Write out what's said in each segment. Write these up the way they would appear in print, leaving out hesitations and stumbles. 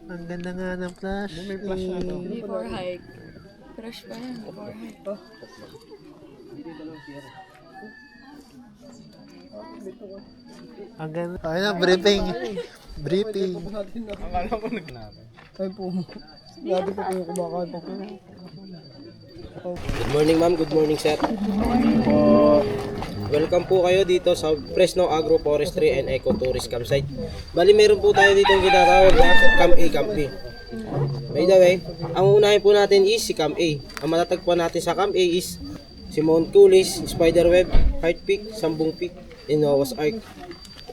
Ang ganda nga ng flash. May flash na ito. Before hike. Crush pa yan, before hike. Ang ganda. Ayun na, briefing. Briefing. Akala ko nagnabi. Ay po. Lagi po kayo kumakain po. Good morning ma'am, good morning sir. Welcome po kayo dito sa Fresno Agroforestry and Ecotourism Campsite. Bali meron po tayo dito ang ginatawag na Camp A, Camp B. By the way, ang unahin po natin is si Camp A. Ang matatagpuan natin sa Camp A is si Mount Coulis, Spiderweb, Heart Peak, Sambong Peak, and Noah's Ark.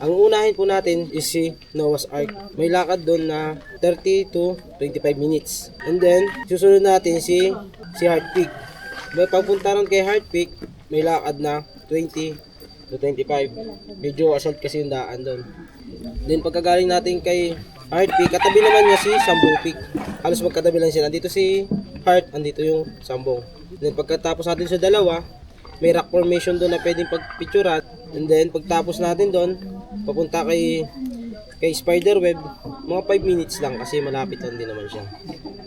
Ang unahin po natin is si Noah's Ark. May lakad doon na 30 to 25 minutes. And then, susunod natin si Heart Peak. Pagpunta ron kay Heart Peak, may lakad na 20 to 25. Medyo assault kasi yung daan doon. Then pagkagaling natin kay Heart Peak, katabi naman niya si Sambong Peak. Halos magkatabi lang sila. Dito si Heart, andito yung Sambong. Then pagkatapos natin sa dalawa, may rock formation doon na pwedeng pagpicturan. And then pagtapos natin doon, papunta kay Spiderweb, mga 5 minutes lang kasi malapit lang din naman siya.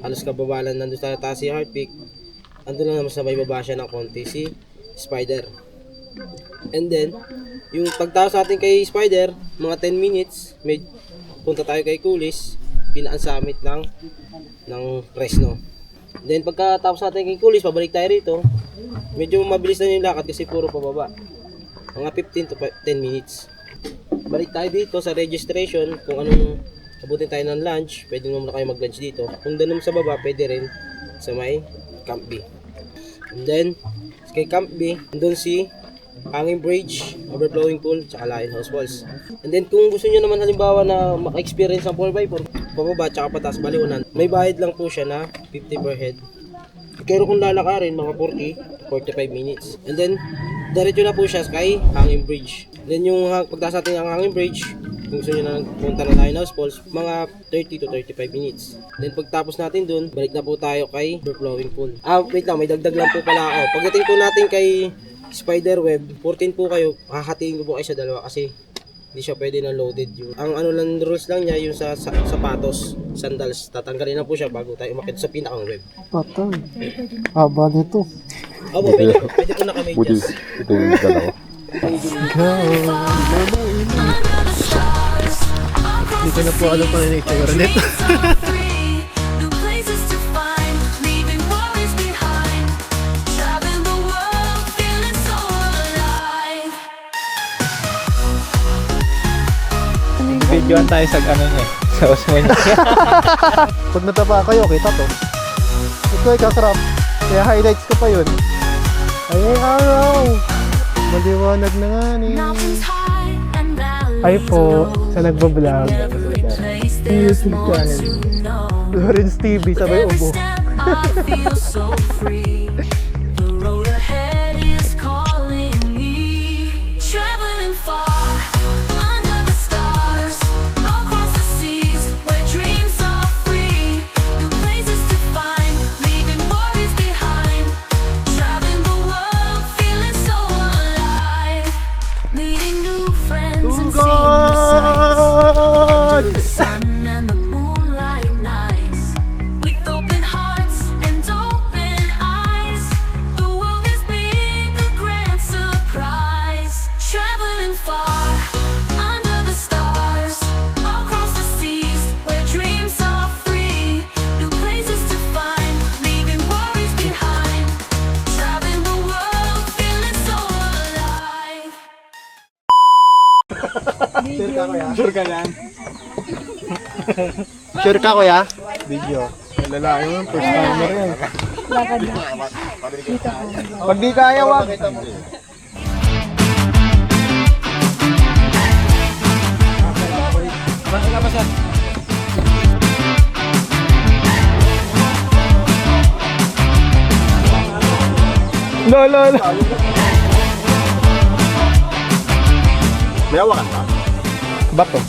Halos kababalan nandun sa taas si Heart Peak. Andun lang naman sa may baba siya ng konti si Spider. And then, yung pagtapos natin kay Spider, mga 10 minutes, may punta tayo kay Coulis, pinaan summit ng Fresno. Then pagkatapos natin kay Coulis, pabalik tayo rito. Medyo mabilis na yung lakad kasi puro pababa. Mga 15 to 10 minutes. Balik tayo dito sa registration kung anong abutin tayo ng lunch. Pwede naman na kayo mag-lunch dito. Kung doon sa baba, pwede rin sa may Camp B. And then, kay Camp B, doon si Hanging Bridge, Overflowing Pool, tsaka Lionhouse Falls. And then kung gusto nyo naman halimbawa na maka-experience ng 4x4, pababa tsaka pataas baliunan, may bayad lang po siya na 50 per head. Pero kung lalakarin, mga 40 to 45 minutes. And then, diretso na po siya kay Hanging Bridge. Then yung pagtaas natin ng Hanging Bridge, kung gusto nyo na punta ng Lionhouse Falls, mga 30 to 35 minutes. Then pagtapos natin dun, balik na po tayo kay Overflowing Pool. Wait lang, may dagdag lang po pala ako. Pagdating po natin kay Spiderweb, 14 po kayo, hahatiin ko po kayo sa dalawa kasi hindi siya pwede na loaded yung. Ang ano lang rules lang niya yung sa sapatos, sandals, tatanggalin na po siya bago tayo umakyat sa pinakang web. Patay. Haba nito. Opo, pwede po na kami Buti, just. ito yung dalawa. Hindi ko na po alam kung ano yung itsura nito. Videoan tayo sa ano niya. Sa Osman. Pag nataba kayo, kita to. Ito ay kasarap. Kaya highlights ko pa yun. Ay, araw! Maliwanag na nga ni. Ay po, sa nagbablog. YouTube channel. Lawrence TV, sabay ubo. Sure ka yan? Sure ka kuya? Video. Lalaki mo, first timer yan. Lakad na. Pag di kaya, wag. Lolo. May hawakan ba? Bato.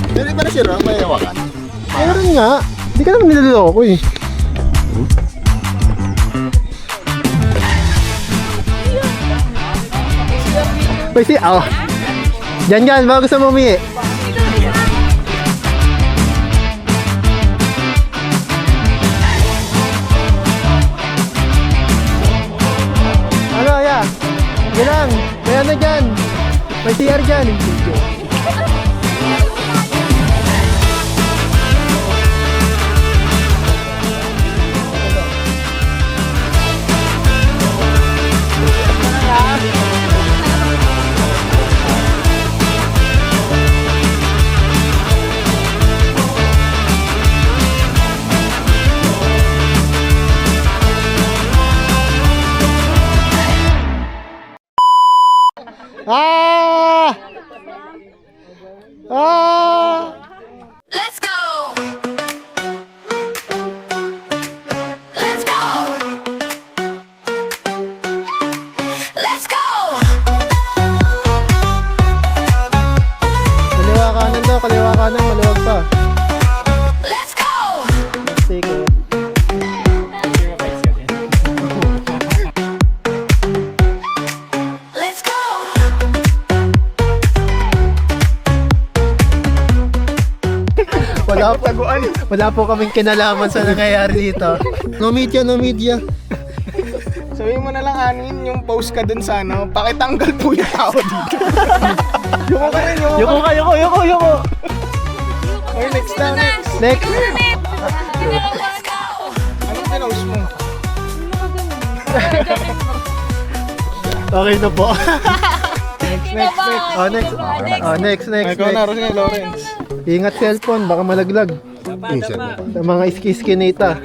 Hindi ba na siya rin? May hawakan. Meron nga. Hindi ka naman niloloko eh. May si... Oh. Diyan, baka gusto mo umihi. Ano, ya? Yan lang. May ano dyan. May CR dyan. Ah! Ah! Let's go! Let's go! Let's go! Kaliwa kanan daw, kaliwa kanan, maluwag pa. Let's go! Sige. Let's go! Wala po kaming kinalaman sa nangyayari dito. No media, no media. Sabihin mo na lang, Anin, yung post ka dun sa ano, pakitanggal po yung tao dito. Yuko ka rin, yuko ka. Yoko. Okay, next na, next. Next. Anong pinost mo? Okay na po. Next. Next. Ikaw na, Rosy, Lawrence. Ingat cellphone, baka malaglag. Sa mga iski-skinita.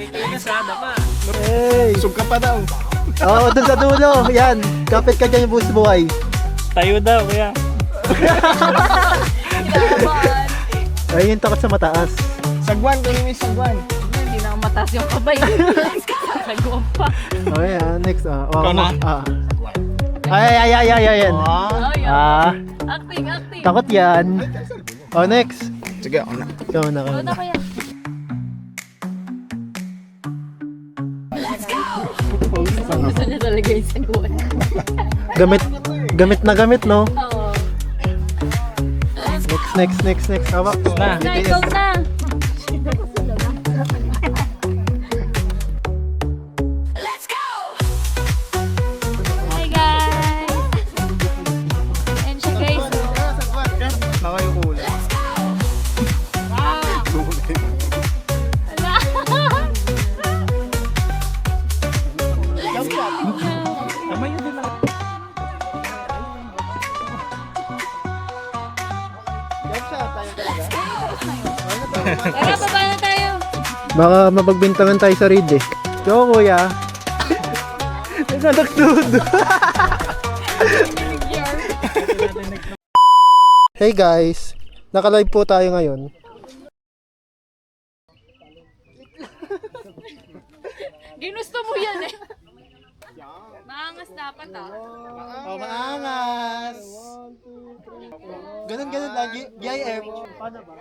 Hey! Sug ka pa daw. Oo, dun sa dulo. Yan. Kapit ka dyan yung bus buhay. Tayo daw, kuya. Ay, yung takot sa mataas. Sagwan, kunin mo yung sagwan. Hindi na mataas yung kabay. Nagawang pa. Okay, next. Ikaw na? Ay, yan. Acting. Takot yan. Next. Sige, ako na. Ikaw na. Ano kaya? Gusto niya talaga yung saguan. Gamit, no? Oo. Next. Hawak. Na. Ikaw na. Let's go! Hi guys! And siya guys. Nakayukula. Tara, baba na tayo. Baka mapagbintangan tayo sa read eh. Go, kuya. Nagdagdud. Hey guys, naka-live po tayo ngayon. Ginusto mo yan eh. Maangas dapat Oh, maangas. Ganun lagi. GIF. Paano ba?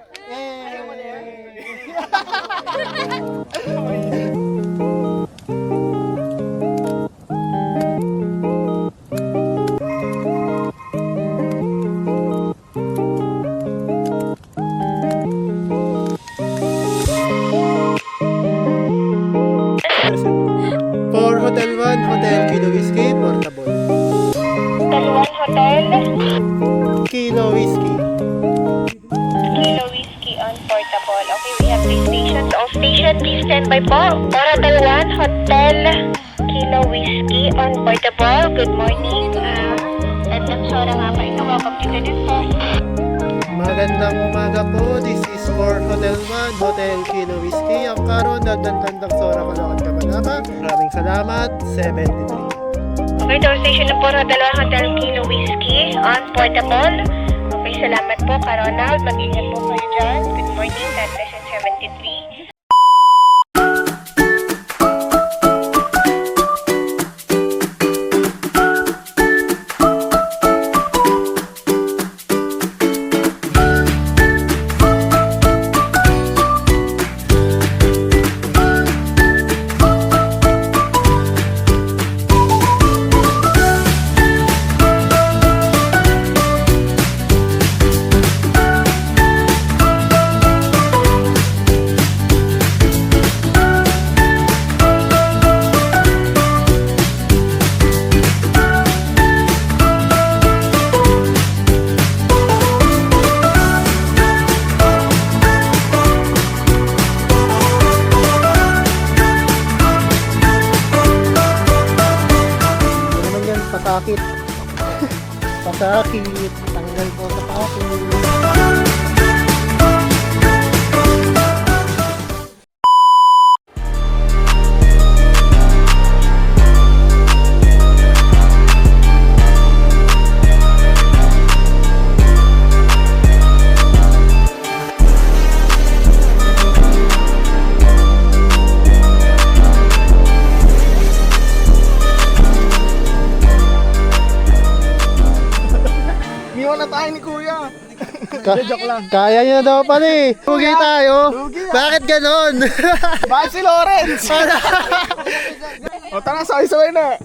For Hotel 1, Hotel Kilo Whiskey, portable. Hotel Kilo Whiskey. Kilo Whiskey on portable. Okay, we have 3 stations. All station, please stand by po. For Hotel 1, Hotel Kilo Whiskey on portable. Good morning. Tandang Sora nga pa ito. Welcome to the po. Magandang umaga po. This is for Hotel 1, Hotel Kilo Whiskey. Ang karon Tandang Sora, Caloocan, Cabanaba. Maraming salamat. 73. Okay, door station na po. Hotel 1, Hotel Kilo Whiskey on portable. Okay, salamat po, Ronald. Mag-ingat po kayo dyan. Good morning. Tandang 73. pasakit. Pasakit. Tanggal ko sa pasakit. Miwan na tayo ni Kuya. Joke lang. Kaya niya na daw pala eh. Lugi tayo. Bakit ganon? Bakit si Lawrence? O tara, sabay-sabay na.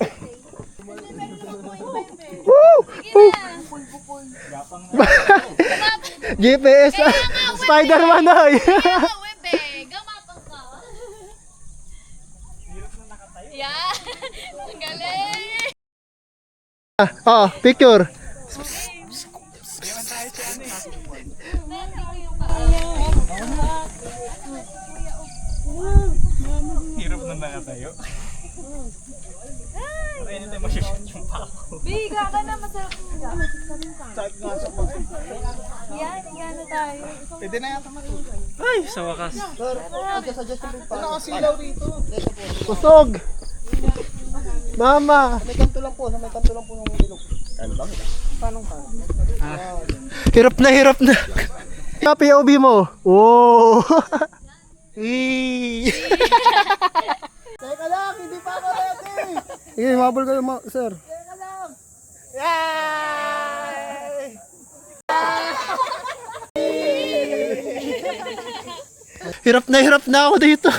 GPS. Spider-Man na eh. Gamapang ka. Yeah. Ang galing. Oh, picture. Biga ka na, masarap nga. Yan, gano tayo. Pwede na yata matulog. Ano kasi ilaw dito? Kusog. Mama. May kanto lang po ng ilog. Paano ka? Hirap na. POV mo. Oh. Teka lang, hindi pa ako ready. Sige, mabol kayo, sir. Teka lang. Yay! Hirap na ako dito.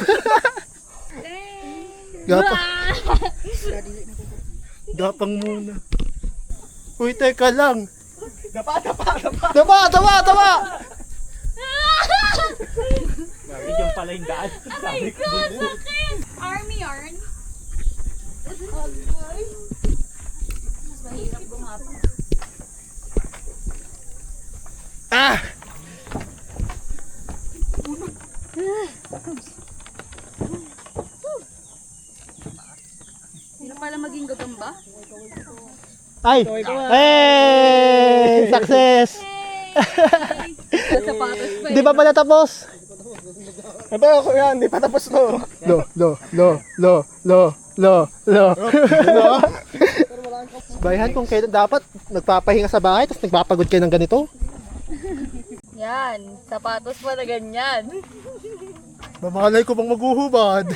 Gapang muna. Uy, teka lang. Dapa! Army yarn. Mas mahirap gumapang. Ah! Hindi pala maging gagamba. Ay! Hey! Success! Sapatos pa Di ba pala tapos? Ito ako yan, di pa tapos to. Lo. Bayan kung kailan dapat nagpapahinga sa bahay tapos nagpapagod kayo ng ganito. Yan, sapatos pa na ganyan. Mamalay ko bang maghuhubad.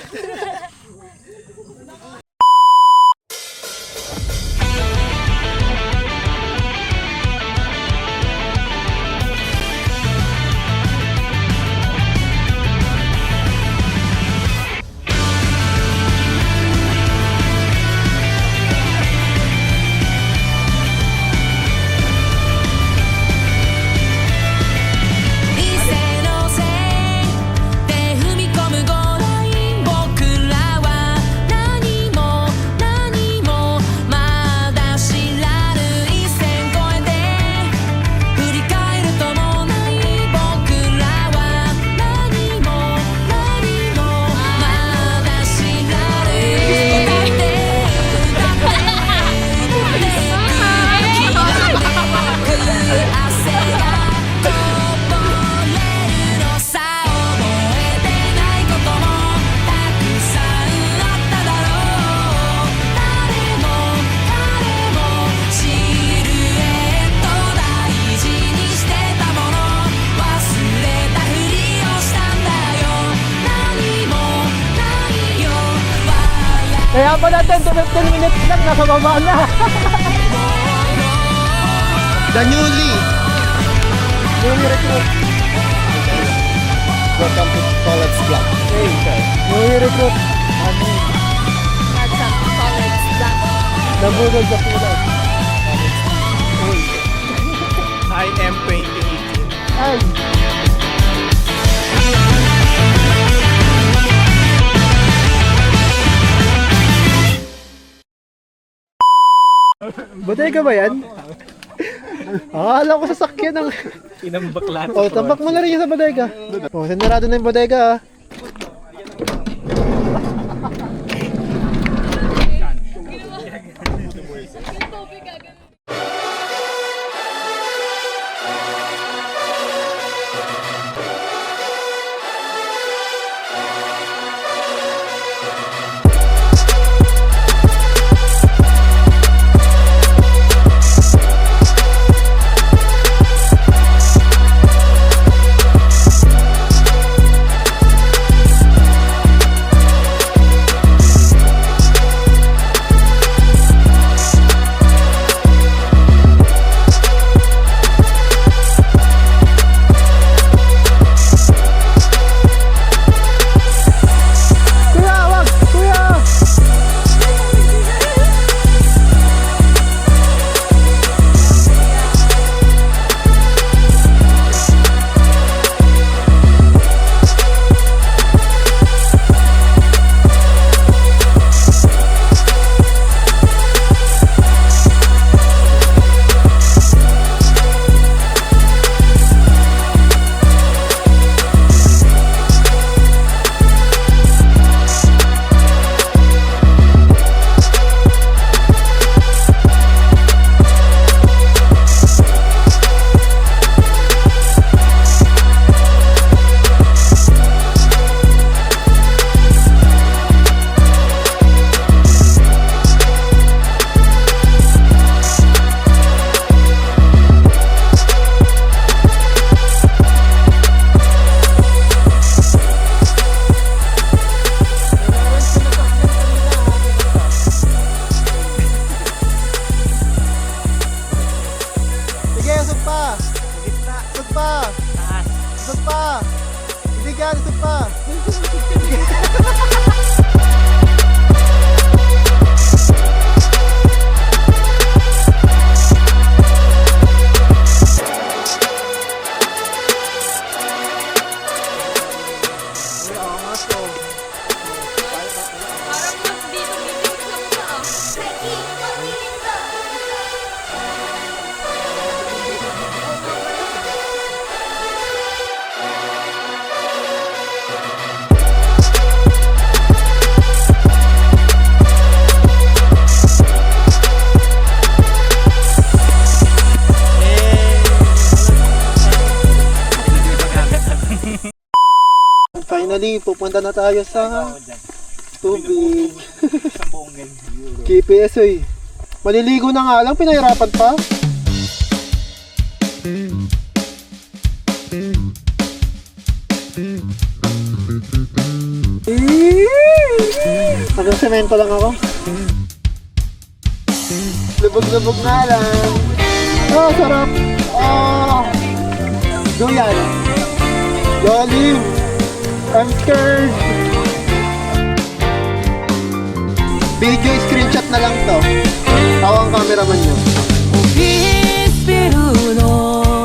Kaya pa natin 10 to 15 minutes lang, nasa baba na. The newly recruit. Welcome to College Block. Newly recruit. Nasa college lang. Nabunod sa pulas. I am 2018. Ay! Bodega ba yan? Akala ko sasakyan ng... Inambaklat. Oh, tambak mo na rin yung sa bodega. Oh, sinarado na yung bodega ah. Finally, pupunta na tayo sa tubig. GPS eh. Maliligo na nga lang, pinahirapan pa. Hanggang semento lang ako. Lubog-lubog na lang. Oh, sarap. Oh. Duyan. Yoliv. I'm scared. Video screenshot na lang to. Ako ang cameraman nyo. オフィスビルの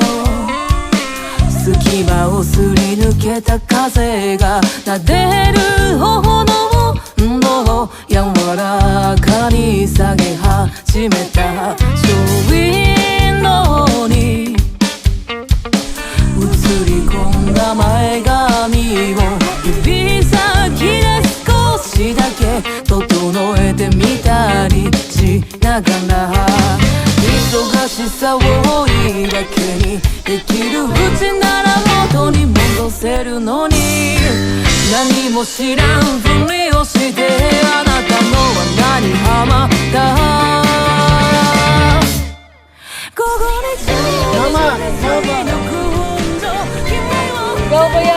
隙間をすり抜けた風が撫でる頬の温度を柔らかに下げ始めたショーウィンドウに映り込んだ前髪を指先で少しだけ整えてみたりしながら忙しさを言い訳にできるうちなら元に戻せるのに何も知らんふりをしてあなたの罠にはまったここに注目して力運動君を Go, kuya!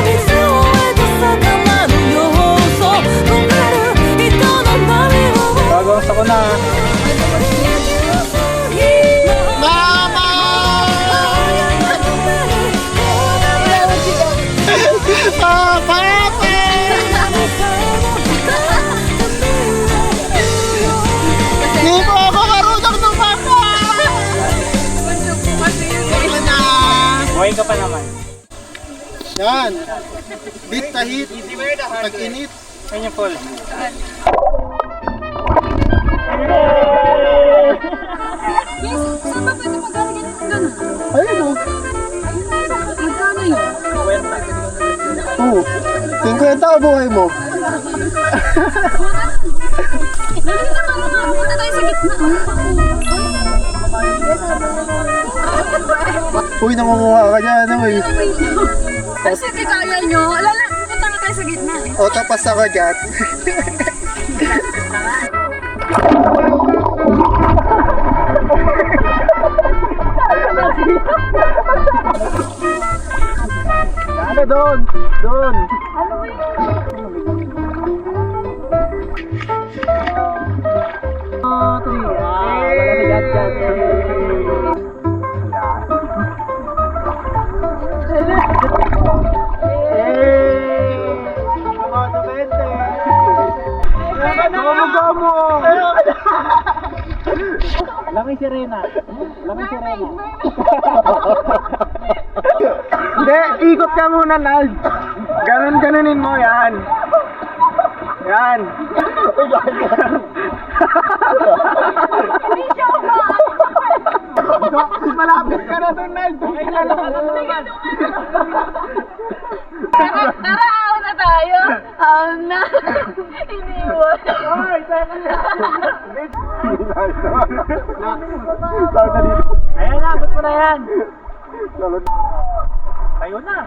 水を得た魚の要素止める人の波を Gagawin ko na. Hindi po ako marunong tumapa! Buhay ka pa naman. Yan. Beat tahit. Pag-init. Kanya full. Saan ba pwede magaling ganito na? Ayun o. Magkano yun? Oo. 50 ang buhay mo. Dali na para mapunta tayo sa gitna. Uy, nangunguha ka dyan. Uy. Kasi kaya nyo. Alala, pupunta nga tayo sa gitna. O, tapas ako dyan. Ano doon? Doon. Lamang sirena. Hindi, ikot ka muna, Nald. Ganon-ganonin mo, yan. Yan. Malapit ka na doon, Nald. Tara, aw na tayo. Aw na. Iniwan. Ayan na, abot mo na yan. Tayo na.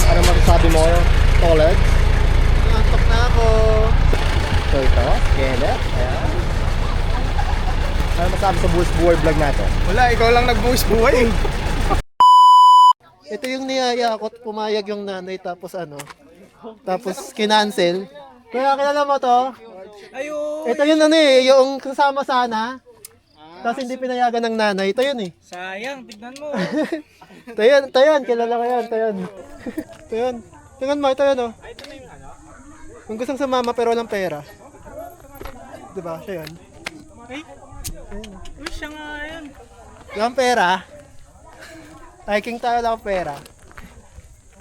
Ano masasabi mo, Tolex? Nantok na ako. So ito, Kenneth. Ayan. Ano masasabi sa buhay vlog natin? Wala, ikaw lang nagbuwis buhay. Ito yung niyaya ako, pumayag yung nanay tapos ano, tapos kinancel. Kaya kilala mo to? Ayun. Ito yun ano eh, yung kasama sana. Tapos hindi pinayagan ng nanay. Ito yun eh. Sayang, tignan mo. Ito yun, kilala ko yan, ito yun. Ito yun. Tingnan mo, ito yun oh. Kung gustong sumama pero walang pera. Diba, siya yun. Uy, siya nga yun. Walang pera. Hiking tayo lang pera.